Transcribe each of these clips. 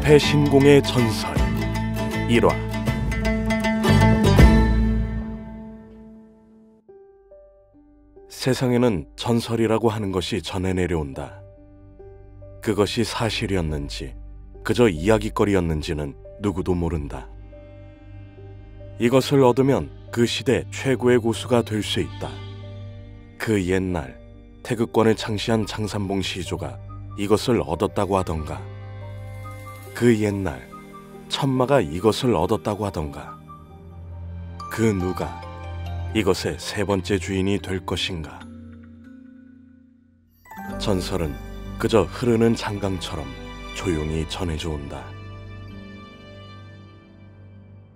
배신공의 전설 1화. 세상에는 전설이라고 하는 것이 전해 내려온다. 그것이 사실이었는지 그저 이야기거리였는지는 누구도 모른다. 이것을 얻으면 그 시대 최고의 고수가 될 수 있다. 그 옛날 태극권을 창시한 장산봉 시조가 이것을 얻었다고 하던가, 그 옛날 천마가 이것을 얻었다고 하던가, 그 누가 이것의 세 번째 주인이 될 것인가. 전설은 그저 흐르는 장강처럼 조용히 전해져 온다.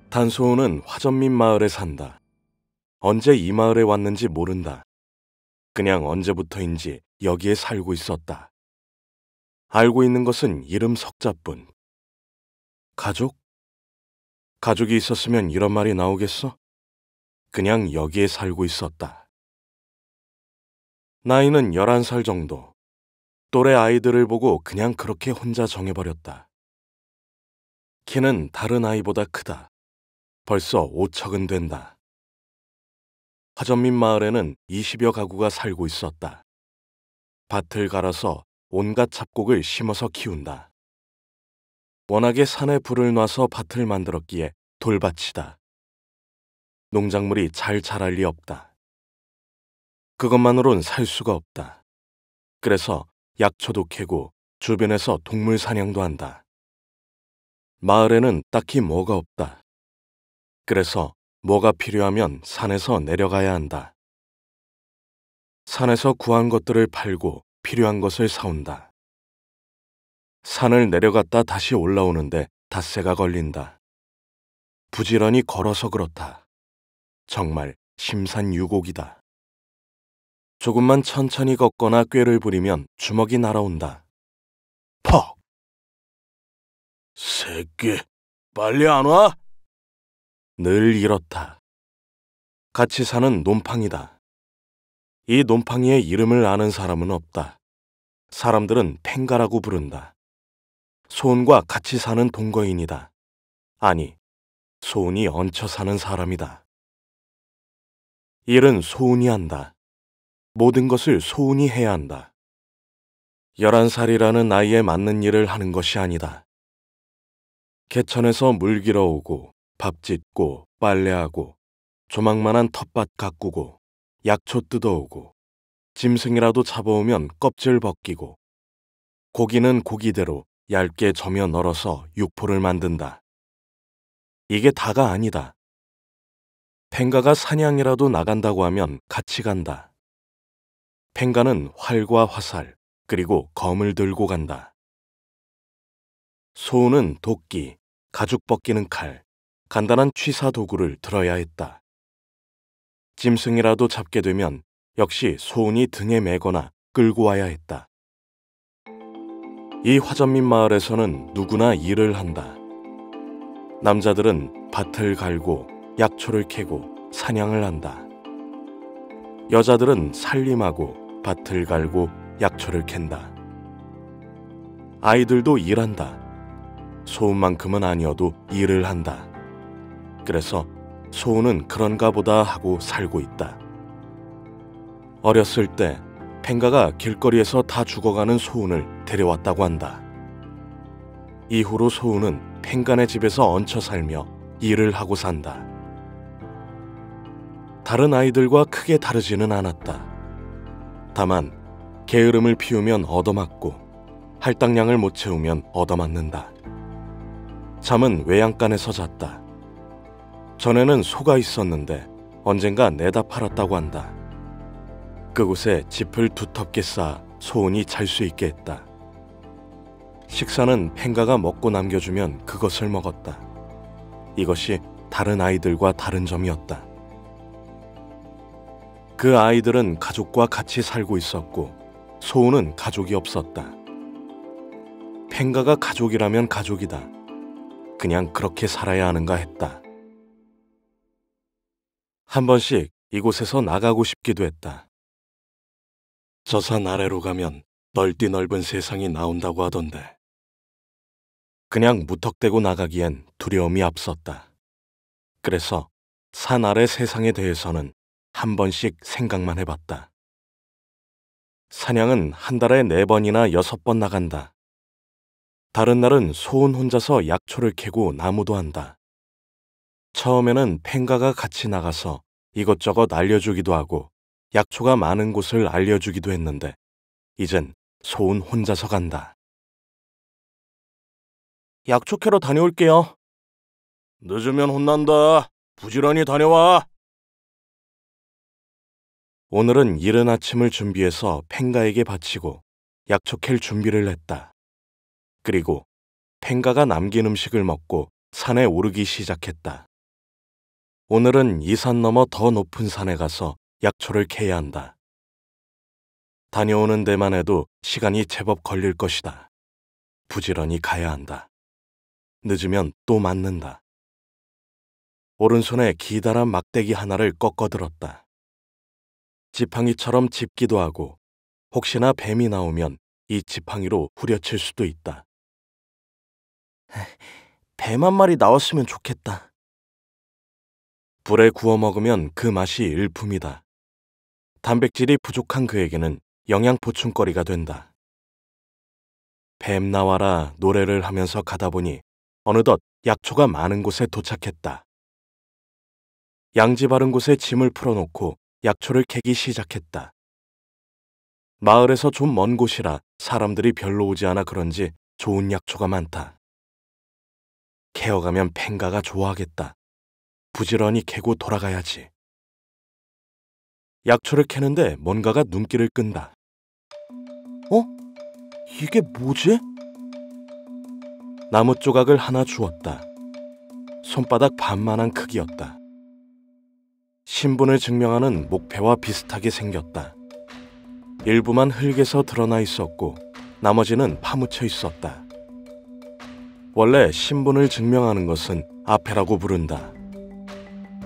단소호는 화전민 마을에 산다. 언제 이 마을에 왔는지 모른다. 그냥 언제부터인지 여기에 살고 있었다. 알고 있는 것은 이름 석자뿐. 가족? 가족이 있었으면 이런 말이 나오겠어? 그냥 여기에 살고 있었다. 나이는 11살 정도. 또래 아이들을 보고 그냥 그렇게 혼자 정해버렸다. 키는 다른 아이보다 크다. 벌써 5척은 된다. 화전민 마을에는 20여 가구가 살고 있었다. 밭을 갈아서 온갖 잡곡을 심어서 키운다. 워낙에 산에 불을 놔서 밭을 만들었기에 돌밭이다. 농작물이 잘 자랄 리 없다. 그것만으론 살 수가 없다. 그래서 약초도 캐고 주변에서 동물 사냥도 한다. 마을에는 딱히 뭐가 없다. 그래서 뭐가 필요하면 산에서 내려가야 한다. 산에서 구한 것들을 팔고 필요한 것을 사온다. 산을 내려갔다 다시 올라오는데 닷새가 걸린다. 부지런히 걸어서 그렇다. 정말 심산유곡이다. 조금만 천천히 걷거나 꾀를 부리면 주먹이 날아온다. 퍽! 새끼, 빨리 안 와? 늘 이렇다. 같이 사는 놈팡이다. 이 놈팡이의 이름을 아는 사람은 없다. 사람들은 팽가라고 부른다. 소은과 같이 사는 동거인이다. 아니, 소은이 얹혀 사는 사람이다. 일은 소은이 한다. 모든 것을 소은이 해야 한다. 11살이라는 나이에 맞는 일을 하는 것이 아니다. 개천에서 물 길어오고 밥 짓고 빨래하고 조망만한 텃밭 가꾸고 약초 뜯어오고 짐승이라도 잡아오면 껍질 벗기고 고기는 고기대로 얇게 저며 널어서 육포를 만든다. 이게 다가 아니다. 팽가가 사냥이라도 나간다고 하면 같이 간다. 팽가는 활과 화살 그리고 검을 들고 간다. 소은은 도끼, 가죽 벗기는 칼, 간단한 취사 도구를 들어야 했다. 짐승이라도 잡게 되면 역시 소은이 등에 메거나 끌고 와야 했다. 이 화전민 마을에서는 누구나 일을 한다. 남자들은 밭을 갈고 약초를 캐고 사냥을 한다. 여자들은 살림하고 밭을 갈고 약초를 캔다. 아이들도 일한다. 소은만큼은 아니어도 일을 한다. 그래서 소은은 그런가 보다 하고 살고 있다. 어렸을 때 팽가가 길거리에서 다 죽어가는 소은을 데려왔다고 한다. 이후로 소은은 팽가네 집에서 얹혀 살며 일을 하고 산다. 다른 아이들과 크게 다르지는 않았다. 다만 게으름을 피우면 얻어맞고 할당량을 못 채우면 얻어맞는다. 잠은 외양간에서 잤다. 전에는 소가 있었는데 언젠가 내다 팔았다고 한다. 그곳에 짚을 두텁게 쌓아 소은이 잘 수 있게 했다. 식사는 팽가가 먹고 남겨주면 그것을 먹었다. 이것이 다른 아이들과 다른 점이었다. 그 아이들은 가족과 같이 살고 있었고 소은은 가족이 없었다. 팽가가 가족이라면 가족이다. 그냥 그렇게 살아야 하는가 했다. 한 번씩 이곳에서 나가고 싶기도 했다. 저 산 아래로 가면 넓디 넓은 세상이 나온다고 하던데. 그냥 무턱대고 나가기엔 두려움이 앞섰다. 그래서 산 아래 세상에 대해서는 한 번씩 생각만 해봤다. 사냥은 한 달에 4번이나 6번 나간다. 다른 날은 소은 혼자서 약초를 캐고 나무도 한다. 처음에는 팽가가 같이 나가서 이것저것 알려주기도 하고 약초가 많은 곳을 알려주기도 했는데 이젠 소은 혼자서 간다. 약초 캐러 다녀올게요. 늦으면 혼난다. 부지런히 다녀와. 오늘은 이른 아침을 준비해서 팽가에게 바치고 약초 캘 준비를 했다. 그리고 팽가가 남긴 음식을 먹고 산에 오르기 시작했다. 오늘은 이 산 너머 더 높은 산에 가서 약초를 캐야 한다. 다녀오는 데만 해도 시간이 제법 걸릴 것이다. 부지런히 가야 한다. 늦으면 또 맞는다. 오른손에 기다란 막대기 하나를 꺾어들었다. 지팡이처럼 짚기도 하고 혹시나 뱀이 나오면 이 지팡이로 후려칠 수도 있다. 뱀 한 마리 나왔으면 좋겠다. 불에 구워 먹으면 그 맛이 일품이다. 단백질이 부족한 그에게는 영양 보충거리가 된다. 뱀 나와라 노래를 하면서 가다 보니 어느덧 약초가 많은 곳에 도착했다. 양지 바른 곳에 짐을 풀어놓고 약초를 캐기 시작했다. 마을에서 좀 먼 곳이라 사람들이 별로 오지 않아 그런지 좋은 약초가 많다. 캐어가면 팽가가 좋아하겠다. 부지런히 캐고 돌아가야지. 약초를 캐는데 뭔가가 눈길을 끈다. 이게 뭐지? 나무 조각을 하나 주었다. 손바닥 반만한 크기였다. 신분을 증명하는 목패와 비슷하게 생겼다. 일부만 흙에서 드러나 있었고 나머지는 파묻혀 있었다. 원래 신분을 증명하는 것은 아패라고 부른다.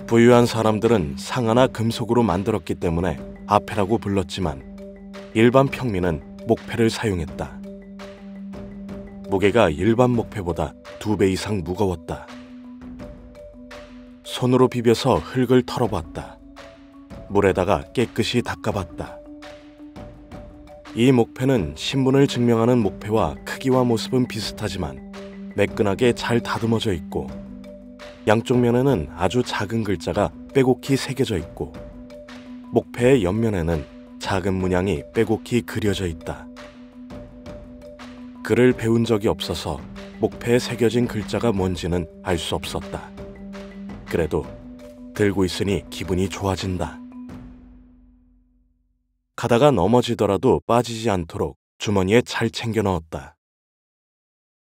부유한 사람들은 상아나 금속으로 만들었기 때문에 아패라고 불렀지만 일반 평민은 목패를 사용했다. 무게가 일반 목패보다 2배 이상 무거웠다. 손으로 비벼서 흙을 털어봤다. 물에다가 깨끗이 닦아봤다. 이 목패는 신분을 증명하는 목패와 크기와 모습은 비슷하지만 매끈하게 잘 다듬어져 있고 양쪽 면에는 아주 작은 글자가 빼곡히 새겨져 있고 목패의 옆면에는 작은 문양이 빼곡히 그려져 있다. 글을 배운 적이 없어서 목패에 새겨진 글자가 뭔지는 알 수 없었다. 그래도 들고 있으니 기분이 좋아진다. 가다가 넘어지더라도 빠지지 않도록 주머니에 잘 챙겨 넣었다.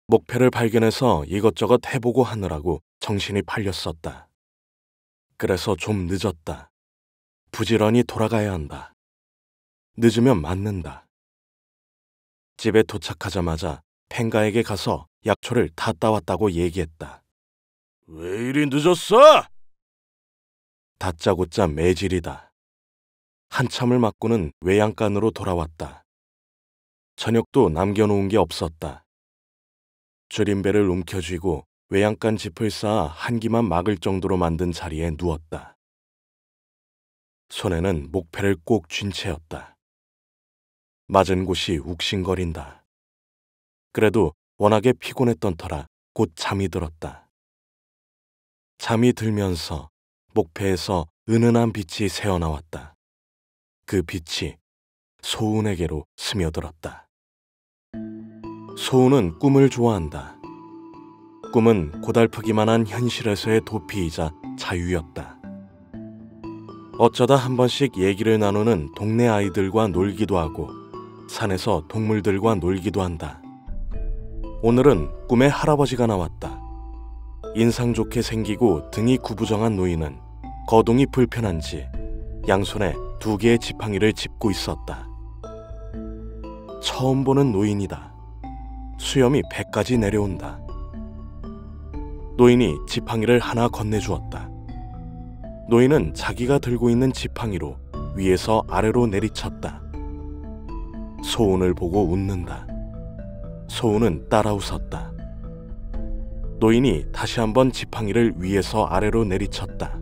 목패를 발견해서 이것저것 해보고 하느라고 정신이 팔렸었다. 그래서 좀 늦었다. 부지런히 돌아가야 한다. 늦으면 맞는다. 집에 도착하자마자 팽가에게 가서 약초를 다 따왔다고 얘기했다. 왜 이리 늦었어? 다짜고짜 매질이다. 한참을 맞고는 외양간으로 돌아왔다. 저녁도 남겨놓은 게 없었다. 줄임배를 움켜쥐고 외양간 짚을 쌓아 한기만 막을 정도로 만든 자리에 누웠다. 손에는 목패를 꼭 쥔 채였다. 맞은 곳이 욱신거린다. 그래도 워낙에 피곤했던 터라 곧 잠이 들었다. 잠이 들면서 목패에서 은은한 빛이 새어나왔다. 그 빛이 소운에게로 스며들었다. 소운은 꿈을 좋아한다. 꿈은 고달프기만 현실에서의 도피이자 자유였다. 어쩌다 한 번씩 얘기를 나누는 동네 아이들과 놀기도 하고 산에서 동물들과 놀기도 한다. 오늘은 꿈에 할아버지가 나왔다. 인상 좋게 생기고 등이 구부정한 노인은 거동이 불편한지 양손에 2개의 지팡이를 짚고 있었다. 처음 보는 노인이다. 수염이 배까지 내려온다. 노인이 지팡이를 하나 건네주었다. 노인은 자기가 들고 있는 지팡이로 위에서 아래로 내리쳤다. 소운을 보고 웃는다. 소운은 따라 웃었다. 노인이 다시 한번 지팡이를 위에서 아래로 내리쳤다.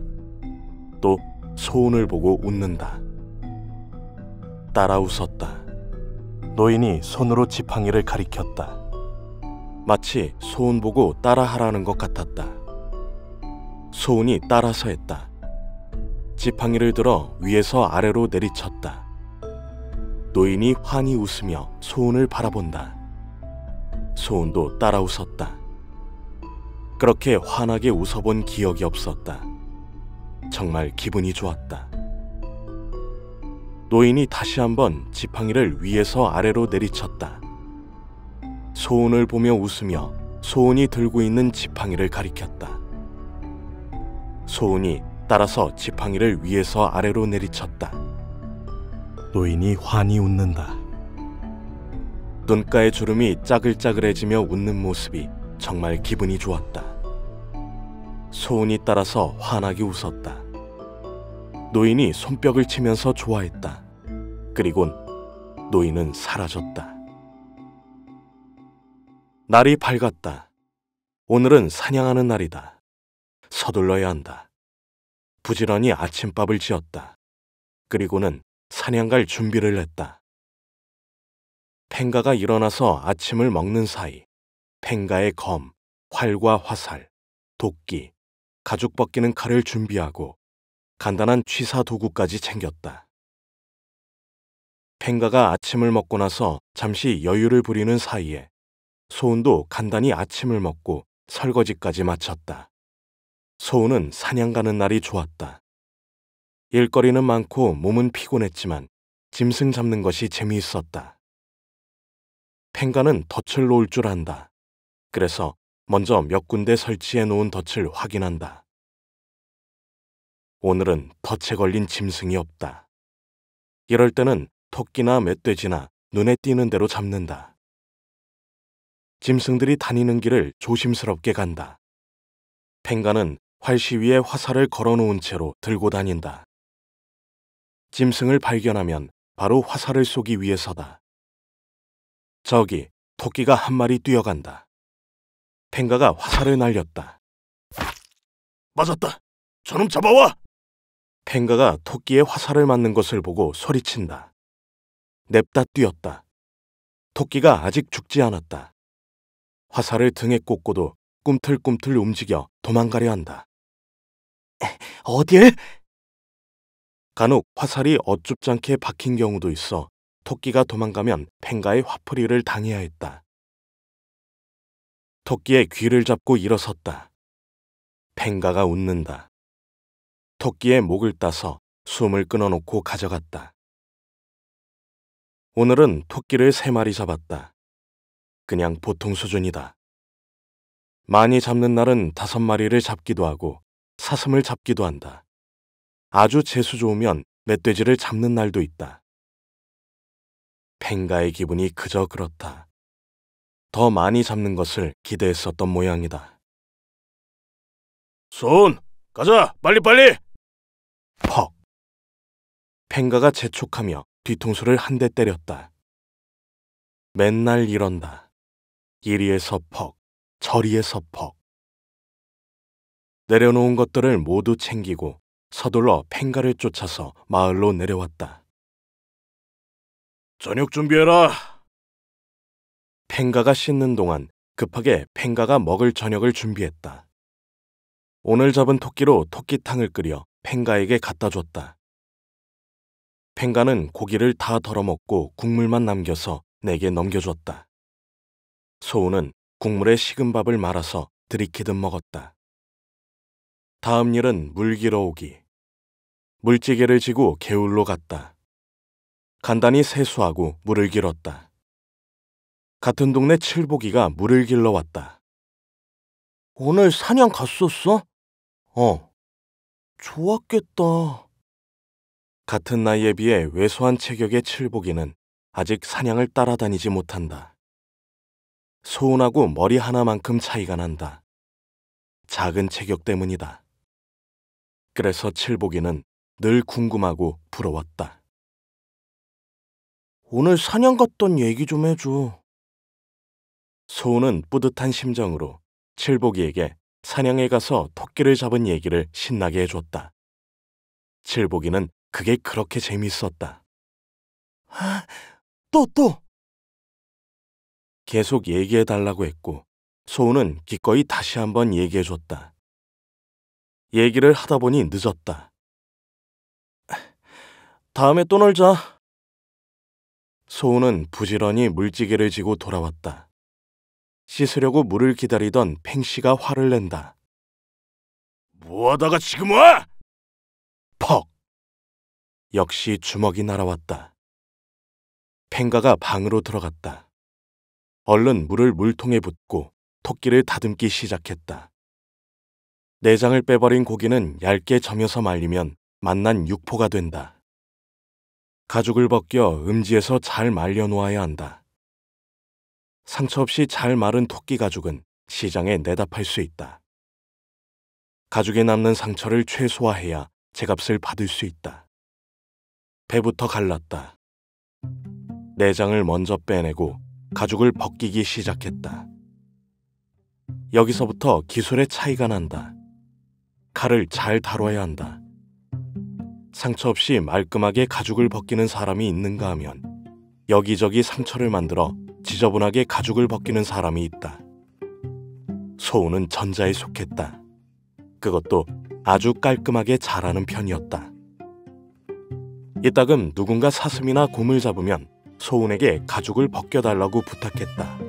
또 소운을 보고 웃는다. 따라 웃었다. 노인이 손으로 지팡이를 가리켰다. 마치 소운 보고 따라하라는 것 같았다. 소운이 따라서 했다. 지팡이를 들어 위에서 아래로 내리쳤다. 노인이 환히 웃으며 소운을 바라본다. 소운도 따라 웃었다. 그렇게 환하게 웃어본 기억이 없었다. 정말 기분이 좋았다. 노인이 다시 한번 지팡이를 위에서 아래로 내리쳤다. 소운을 보며 웃으며 소운이 들고 있는 지팡이를 가리켰다. 소운이 따라서 지팡이를 위에서 아래로 내리쳤다. 노인이 환히 웃는다. 눈가의 주름이 짜글짜글해지며 웃는 모습이 정말 기분이 좋았다. 소운이 따라서 환하게 웃었다. 노인이 손뼉을 치면서 좋아했다. 그리곤 노인은 사라졌다. 날이 밝았다. 오늘은 사냥하는 날이다. 서둘러야 한다. 부지런히 아침밥을 지었다. 그리고는 사냥 갈 준비를 했다. 팽가가 일어나서 아침을 먹는 사이 팽가의 검, 활과 화살, 도끼, 가죽 벗기는 칼을 준비하고 간단한 취사 도구까지 챙겼다. 팽가가 아침을 먹고 나서 잠시 여유를 부리는 사이에 소운도 간단히 아침을 먹고 설거지까지 마쳤다. 소운은 사냥 가는 날이 좋았다. 일거리는 많고 몸은 피곤했지만 짐승 잡는 것이 재미있었다. 팽가는 덫을 놓을 줄 안다. 그래서 먼저 몇 군데 설치해 놓은 덫을 확인한다. 오늘은 덫에 걸린 짐승이 없다. 이럴 때는 토끼나 멧돼지나 눈에 띄는 대로 잡는다. 짐승들이 다니는 길을 조심스럽게 간다. 팽가는 활시 위에 화살을 걸어놓은 채로 들고 다닌다. 짐승을 발견하면 바로 화살을 쏘기 위해서다. 저기 토끼가 한 마리 뛰어간다. 팽가가 화살을 날렸다. 맞았다. 저놈 잡아와! 팽가가 토끼의 화살을 맞는 것을 보고 소리친다. 냅다 뛰었다. 토끼가 아직 죽지 않았다. 화살을 등에 꽂고도 꿈틀꿈틀 움직여 도망가려 한다. 어딜? 간혹 화살이 어줍잖게 박힌 경우도 있어 토끼가 도망가면 팽가의 화풀이를 당해야 했다. 토끼의 귀를 잡고 일어섰다. 팽가가 웃는다. 토끼의 목을 따서 숨을 끊어놓고 가져갔다. 오늘은 토끼를 3마리 잡았다. 그냥 보통 수준이다. 많이 잡는 날은 5마리를 잡기도 하고 사슴을 잡기도 한다. 아주 재수 좋으면 멧돼지를 잡는 날도 있다. 팽가의 기분이 그저 그렇다. 더 많이 잡는 것을 기대했었던 모양이다. 손! 가자! 빨리빨리! 퍽! 팽가가 재촉하며 뒤통수를 한 대 때렸다. 맨날 이런다. 이리에서 퍽, 저리에서 퍽. 내려놓은 것들을 모두 챙기고 서둘러 팽가를 쫓아서 마을로 내려왔다. 저녁 준비해라. 팽가가 씻는 동안 급하게 팽가가 먹을 저녁을 준비했다. 오늘 잡은 토끼로 토끼탕을 끓여 팽가에게 갖다 줬다. 팽가는 고기를 다 덜어먹고 국물만 남겨서 내게 넘겨줬다. 소우는 국물에 식은 밥을 말아서 들이키듯 먹었다. 다음 일은 물 길어 오기. 물지개를 지고 개울로 갔다. 간단히 세수하고 물을 길었다. 같은 동네 칠보기가 물을 길러 왔다. 오늘 사냥 갔었어? 좋았겠다. 같은 나이에 비해 왜소한 체격의 칠보기는 아직 사냥을 따라다니지 못한다. 소운하고 머리 하나만큼 차이가 난다. 작은 체격 때문이다. 그래서 칠보기는 늘 궁금하고 부러웠다. 오늘 사냥 갔던 얘기 좀 해줘. 소운은 뿌듯한 심정으로 칠복이에게 사냥에 가서 토끼를 잡은 얘기를 신나게 해줬다. 칠복이는 그게 그렇게 재밌었다. 또! 계속 얘기해달라고 했고 소우는 기꺼이 다시 한번 얘기해줬다. 얘기를 하다 보니 늦었다. 다음에 또 놀자. 소우는 부지런히 물지개를 지고 돌아왔다. 씻으려고 물을 기다리던 팽씨가 화를 낸다. 뭐하다가 지금 와? 퍽! 역시 주먹이 날아왔다. 팽가가 방으로 들어갔다. 얼른 물을 물통에 붓고 토끼를 다듬기 시작했다. 내장을 빼버린 고기는 얇게 점여서 말리면 맛난 육포가 된다. 가죽을 벗겨 음지에서 잘 말려놓아야 한다. 상처 없이 잘 마른 토끼 가죽은 시장에 내다 팔 수 있다. 가죽에 남는 상처를 최소화해야 제값을 받을 수 있다. 배부터 갈랐다. 내장을 먼저 빼내고 가죽을 벗기기 시작했다. 여기서부터 기술의 차이가 난다. 칼을 잘 다뤄야 한다. 상처 없이 말끔하게 가죽을 벗기는 사람이 있는가 하면 여기저기 상처를 만들어 지저분하게 가죽을 벗기는 사람이 있다. 소우는 전자에 속했다. 그것도 아주 깔끔하게 잘하는 편이었다. 이따금 누군가 사슴이나 곰을 잡으면 소운에게 가죽을 벗겨달라고 부탁했다.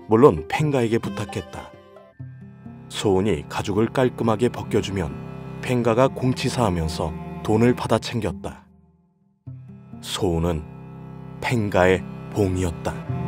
물론 팽가에게 부탁했다. 소운이 가죽을 깔끔하게 벗겨주면 팽가가 공치사하면서 돈을 받아 챙겼다. 소운은 팽가의 봉이었다.